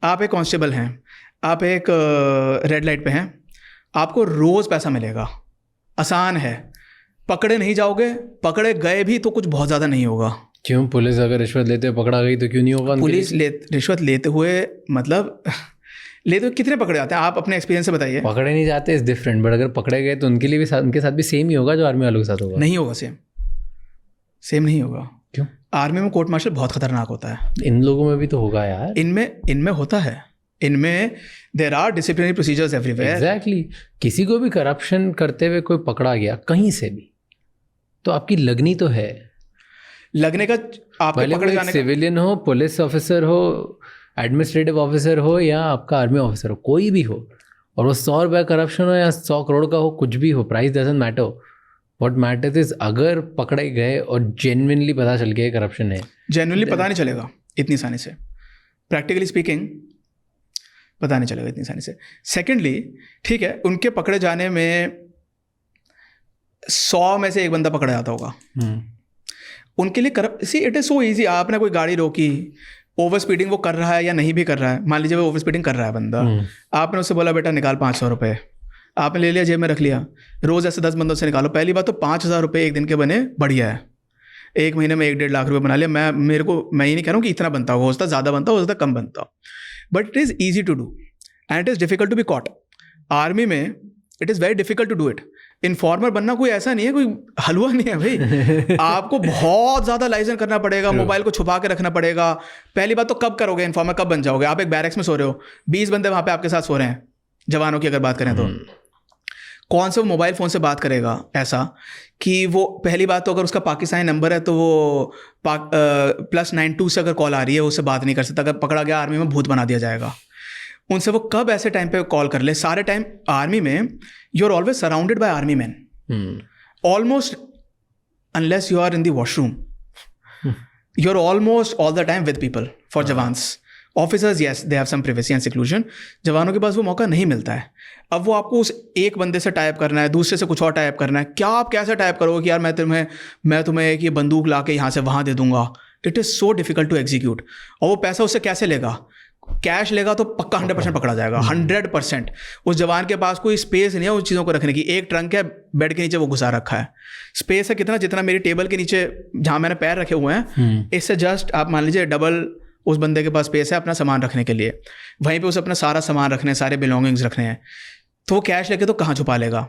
आप एक कांस्टेबल हैं, आप एक रेड लाइट पे हैं, आपको रोज़ पैसा मिलेगा, आसान है, पकड़े नहीं जाओगे, पकड़े गए भी तो कुछ बहुत ज़्यादा नहीं होगा। क्यों? पुलिस अगर रिश्वत लेते हुए पकड़ा गई तो क्यों नहीं होगा? पुलिस रिश्वत लेते हुए मतलब लेते हुए कितने पकड़े जाते हैं? आप अपने एक्सपीरियंस से बताइए। पकड़े नहीं जाते इज डिफरेंट, बट अगर पकड़े गए तो उनके लिए भी उनके साथ भी सेम ही होगा जो आर्मी वालों के साथ होगा। नहीं होगा, सेम नहीं होगा। क्यों? आर्मी में कोर्ट मार्शल बहुत खतरनाक होता है। इन लोगों में भी तो होगा यार। इनमें होता है, इनमें there are disciplinary procedures everywhere. Exactly. किसी को भी करप्शन करते हुए कोई पकड़ा गया कहीं से भी तो आपकी लगनी तो है। लगने का आपके पकड़े जाने का, सिविलियन हो, पुलिस ऑफिसर हो, एडमिनिस्ट्रेटिव ऑफिसर हो या आपका आर्मी ऑफिसर हो, कोई भी हो, और वो 100 रुपये करप्शन हो या 100 करोड़ का हो, कुछ भी हो, price doesn't matter. What matters is अगर पकड़े गए और जेन्युइनली पता चल गया करप्शन है। जेन्युइनली पता नहीं चलेगा इतनी आसानी से, प्रैक्टिकली स्पीकिंग पता नहीं चलेगा इतनी आसानी से। सेकेंडली, ठीक है, उनके पकड़े जाने में 100 में से एक बंदा पकड़ा जाता होगा। उनके लिए इट इज़ सो ईजी। आपने कोई गाड़ी रोकी, ओवर स्पीडिंग वो कर रहा है या नहीं भी कर रहा है, मान लीजिए वो ओवर स्पीडिंग कर रहा है बंदा, आपने उससे बोला बेटा निकाल 500 रुपये, आपने ले लिया, जेब में रख लिया, रोज़ ऐसे 10 बंदों से निकालो। पहली बात तो 5,000 रुपये एक दिन के बने बढ़िया है, एक महीने में 1-1.5 लाख रुपये बना लिया। मैं ये नहीं कह रहा हूँ कि इतना बनता हो सकता है ज़्यादा बनता हो सकता है कम बनता हो, but it is easy to do and it is difficult to be caught. Army में it is very difficult to do it. Informer बनना कोई ऐसा नहीं है, कोई हलवा नहीं है भाई। आपको बहुत ज़्यादा लाइसेंस करना पड़ेगा, मोबाइल को छुपा के रखना पड़ेगा। पहली बात तो कब करोगे इन्फॉर्मर, कब बन जाओगे? आप एक बैरक्स में सो रहे हो, 20 बंदे वहाँ पे आपके साथ सो रहे हैं, जवानों की अगर बात करें तो कौन से वो मोबाइल फ़ोन से बात करेगा ऐसा कि वो, पहली बात तो अगर उसका पाकिस्तानी नंबर है तो वो +92 से अगर कॉल आ रही है उससे बात नहीं कर सकता। अगर पकड़ा गया आर्मी में भूत बना दिया जाएगा उनसे। वो कब ऐसे टाइम पे कॉल कर ले? सारे टाइम आर्मी में you are always surrounded by army man, almost unless you are in the washroom, you are almost all the time with people for jawans. Officers yes they have some privacy and seclusion, जवानों के पास वो मौका नहीं मिलता है। अब वो आपको उस एक बंदे से टाइप करना है, दूसरे से कुछ और टाइप करना है, क्या आप कैसे टाइप करोगे कि यार मैं तुम्हें एक ये बंदूक ला के यहाँ से वहाँ दे दूंगा? It is so difficult to execute. और वो पैसा उससे कैसे लेगा? कैश लेगा तो पक्का 100% पकड़ा जाएगा, 100%। उस जवान के पास कोई स्पेस नहीं है उस चीज़ों को रखने की। एक ट्रंक है बेड के नीचे, वो घुसा रखा है, स्पेस है कितना, जितना मेरी टेबल के नीचे जहाँ मैंने पैर रखे हुए हैं, इससे जस्ट आप मान लीजिए डबल उस बंदे के पास स्पेस है अपना सामान रखने के लिए। वहीं पे उसे अपना सारा सामान रखने हैं, सारे बिलोंगिंग्स रखने हैं, तो वो कैश लेके तो कहाँ छुपा लेगा?